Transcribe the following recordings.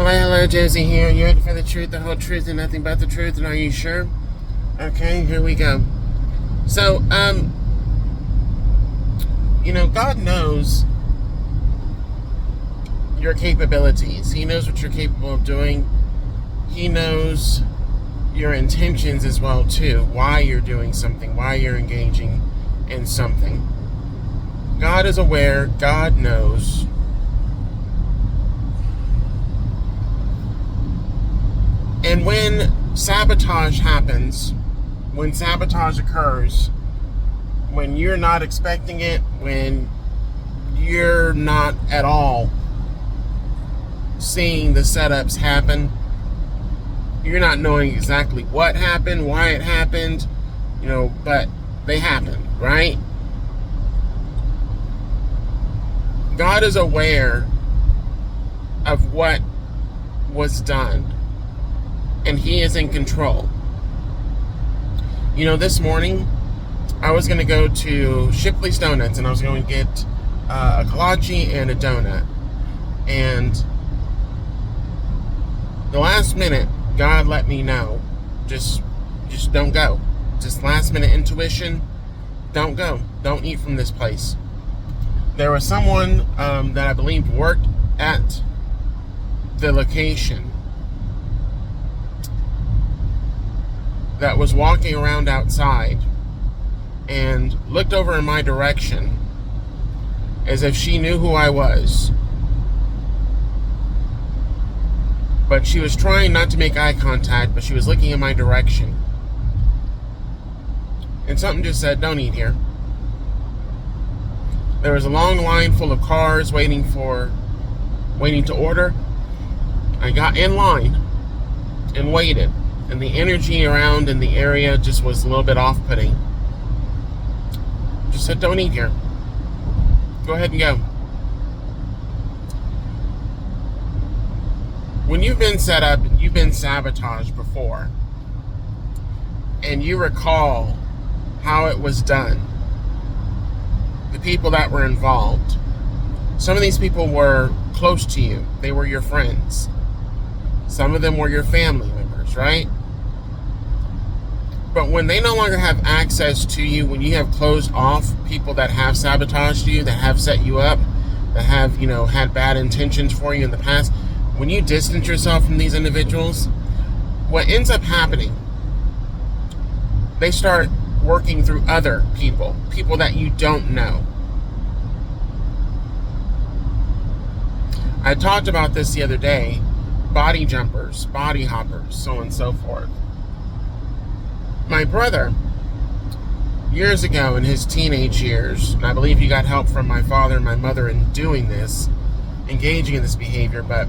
Hello, Josie here. You ready for the truth, the whole truth, and nothing but the truth? And are you sure? Okay, here we go. So, God knows your capabilities. He knows what you're capable of doing. He knows your intentions as well, too. Why you're doing something, why you're engaging in something. God is aware. God knows. And when sabotage happens, when sabotage occurs, when you're not expecting it, when you're not at all seeing the setups happen, you're not knowing exactly what happened, why it happened, but they happen, right? God is aware of what was done, and He is in control. This morning, I was going to go to Shipley's Donuts, and I was going to get a kolache and a donut. And the last minute, God let me know, just don't go. Just last minute intuition, don't go. Don't eat from this place. There was someone that I believed worked at the location that was walking around outside and looked over in my direction as if she knew who I was. But she was trying not to make eye contact, but she was looking in my direction. And something just said, don't eat here. There was a long line full of cars waiting to order. I got in line and waited. And the energy around in the area just was a little bit off-putting. Just said, don't eat here. Go ahead and go. When you've been set up and you've been sabotaged before, and you recall how it was done, the people that were involved, some of these people were close to you. They were your friends. Some of them were your family members, right? But when they no longer have access to you, when you have closed off people that have sabotaged you, that have set you up, that have, had bad intentions for you in the past, when you distance yourself from these individuals, what ends up happening, they start working through other people that you don't know. I talked about this the other day, body jumpers, body hoppers, so on and so forth. My brother, years ago in his teenage years, and I believe he got help from my father and my mother in doing this, engaging in this behavior, but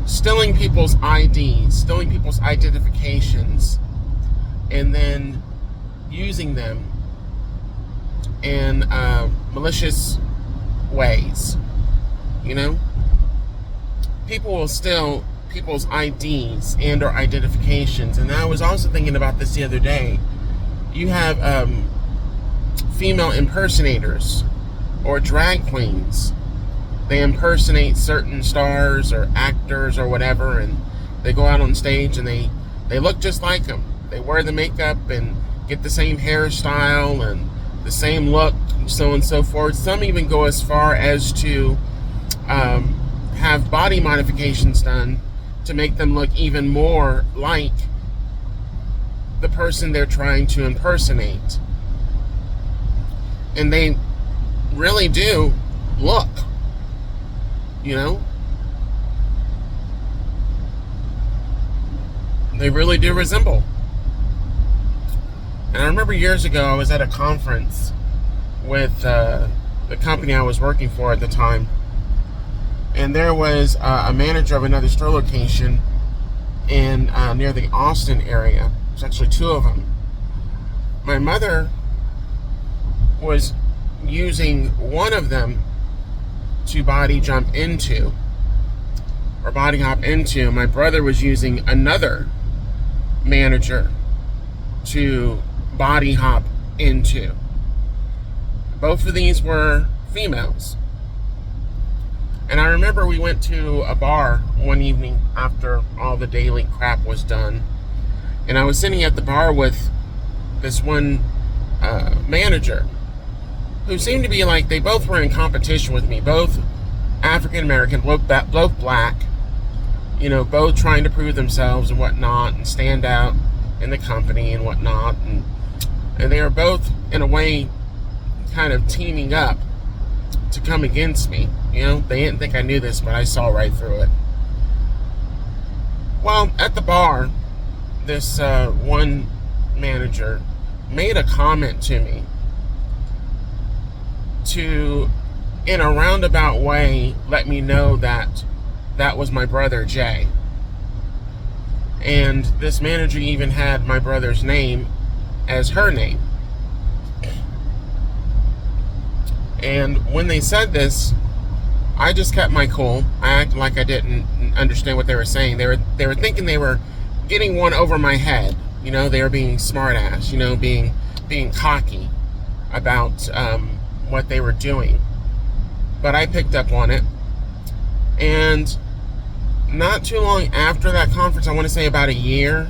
stealing people's IDs, stealing people's identifications, and then using them in malicious ways. People will steal people's IDs and or identifications. And I was also thinking about this the other day. You have female impersonators or drag queens. They impersonate certain stars or actors or whatever, and they go out on stage and they look just like them. They wear the makeup and get the same hairstyle and the same look, so on and so forth. Some even go as far as to have body modifications done to make them look even more like the person they're trying to impersonate. And they really do look, they really do resemble. And I remember years ago, I was at a conference with the company I was working for at the time. And there was a manager of another store location in near the Austin area. There's actually two of them. My mother was using one of them to body jump into, or body hop into. My brother was using another manager to body hop into. Both of these were females. And I remember we went to a bar one evening all the daily crap was done. And I was sitting at the bar with this one manager who seemed to be like, they both were in competition with me, both African American, both black, both trying to prove themselves and whatnot and stand out in the company and whatnot. And they were both, in a way, kind of teaming up to come against me. They didn't think I knew this, but I saw right through it. Well, at the bar, this one manager made a comment to me to, in a roundabout way, let me know that that was my brother Jay. And this manager even had my brother's name as her name. And when they said this, I just kept my cool. I acted like I didn't understand what they were saying. They were thinking they were getting one over my head. They were being smart ass, being cocky about what they were doing. But I picked up on it. And not too long after that conference, I want to say about a year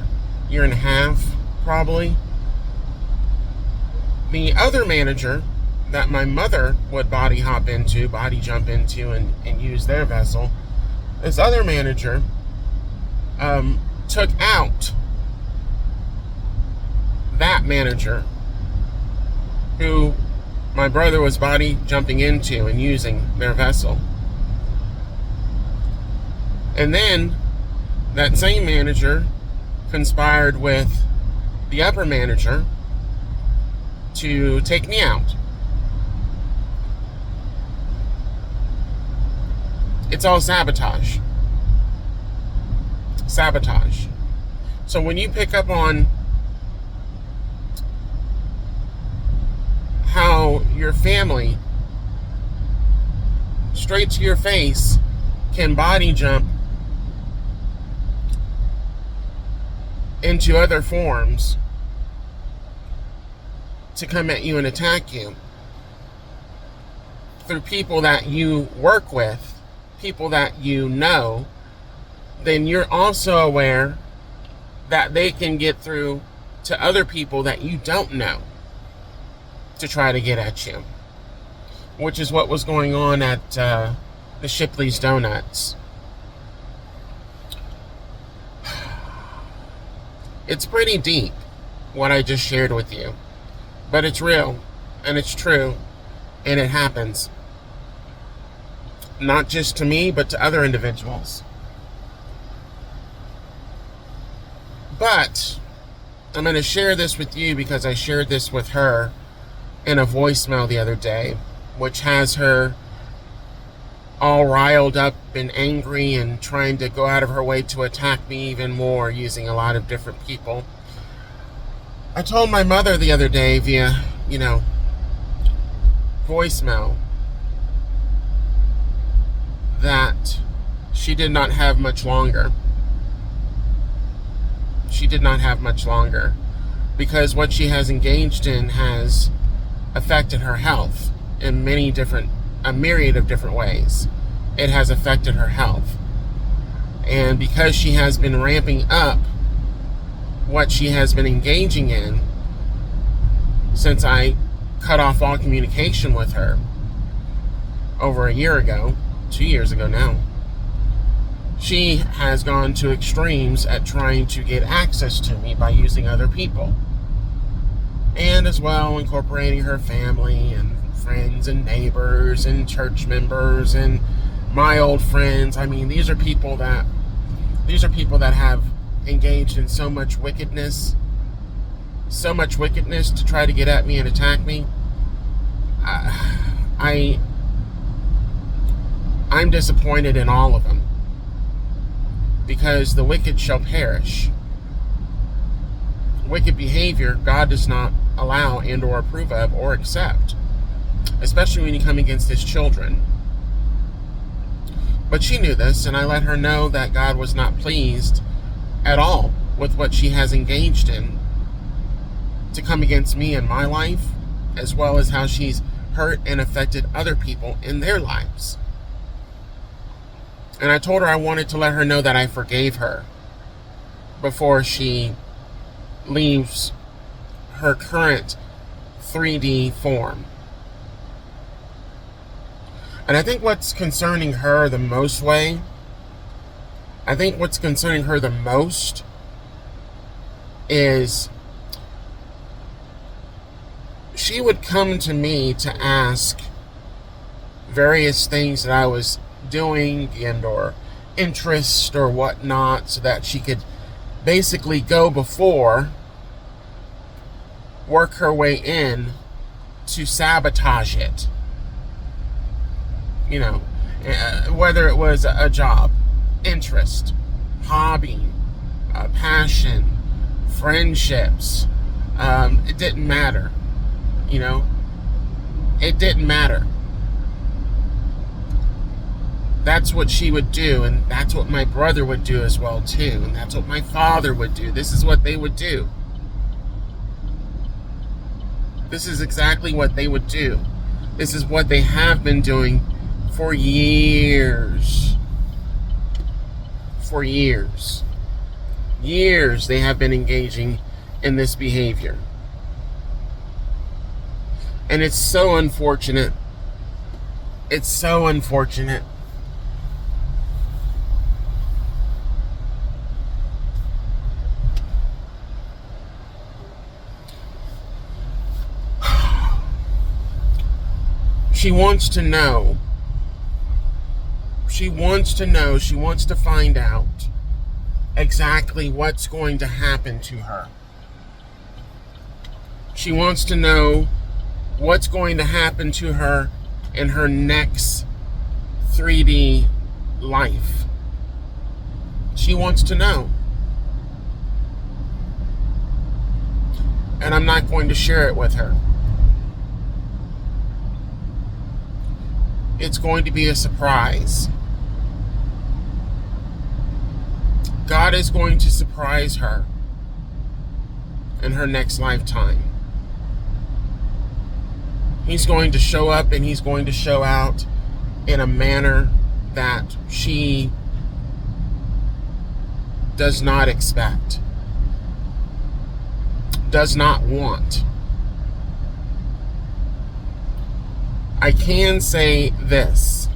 and a half, probably, the other manager that my mother would body jump into and use their vessel, this other manager took out that manager who my brother was body jumping into and using their vessel. And then that same manager conspired with the upper manager to take me out. It's all sabotage. Sabotage. So when you pick up on how your family, straight to your face, can body jump into other forms to come at you and attack you through people that you work with, people that you know, then you're also aware that they can get through to other people that you don't know to try to get at you, which is what was going on at the Shipley's Donuts. It's pretty deep, what I just shared with you, but it's real, and it's true, and it happens. Not just to me, but to other individuals. But I'm going to share this with you because I shared this with her in a voicemail the other day, which has her all riled up and angry and trying to go out of her way to attack me even more using a lot of different people. I told my mother the other day via, voicemail that she did not have much longer. She did not have much longer because what she has engaged in has affected her health in a myriad of different ways. It has affected her health. And because she has been ramping up what she has been engaging in since I cut off all communication with her over a year ago, 2 years ago now, she has gone to extremes at trying to get access to me by using other people. And as well incorporating her family and friends and neighbors and church members and my old friends. I mean, these are people that have engaged in so much wickedness to try to get at me and attack me. I'm disappointed in all of them because the wicked shall perish. Wicked behavior God does not allow and or approve of or accept, especially when you come against his children. But she knew this, and I let her know that God was not pleased at all with what she has engaged in to come against me in my life, as well as how she's hurt and affected other people in their lives. And I told her I wanted to let her know that I forgave her before she leaves her current 3D form. And I think what's concerning her the most is she would come to me to ask various things that I was doing and or interest or whatnot, so that she could basically go before, work her way in to sabotage it. You know, whether it was a job, interest, hobby, passion, friendships, it didn't matter. You know, it didn't matter. That's what she would do, and that's what my brother would do as well too, and that's what my father would do. This is what they would do. This is exactly what they would do. This is what they have been doing for years. For years. Years they have been engaging in this behavior. And it's so unfortunate. It's so unfortunate. She wants to know. She wants to know. She wants to find out exactly what's going to happen to her. She wants to know what's going to happen to her in her next 3D life. She wants to know. And I'm not going to share it with her. It's going to be a surprise. God is going to surprise her in her next lifetime. He's going to show up and he's going to show out in a manner that she does not expect, does not want. I can say this.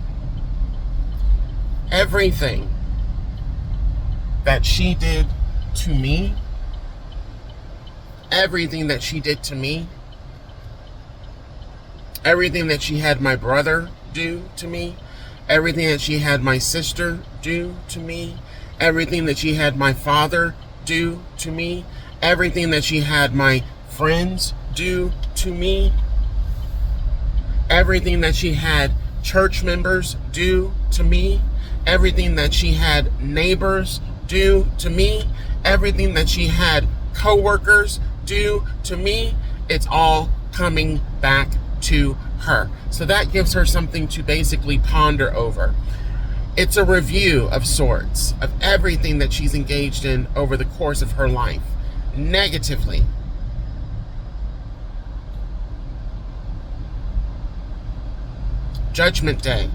Everything that she did to me, everything that she did to me, everything that she had my brother do to me, everything that she had my sister do to me, everything that she had my father do to me, everything that she had my friends do to me, everything that she had church members do to me, everything that she had neighbors do to me, everything that she had co-workers do to me, it's all coming back to her. So that gives her something to basically ponder over. It's a review of sorts of everything that she's engaged in over the course of her life, negatively. Judgment Day.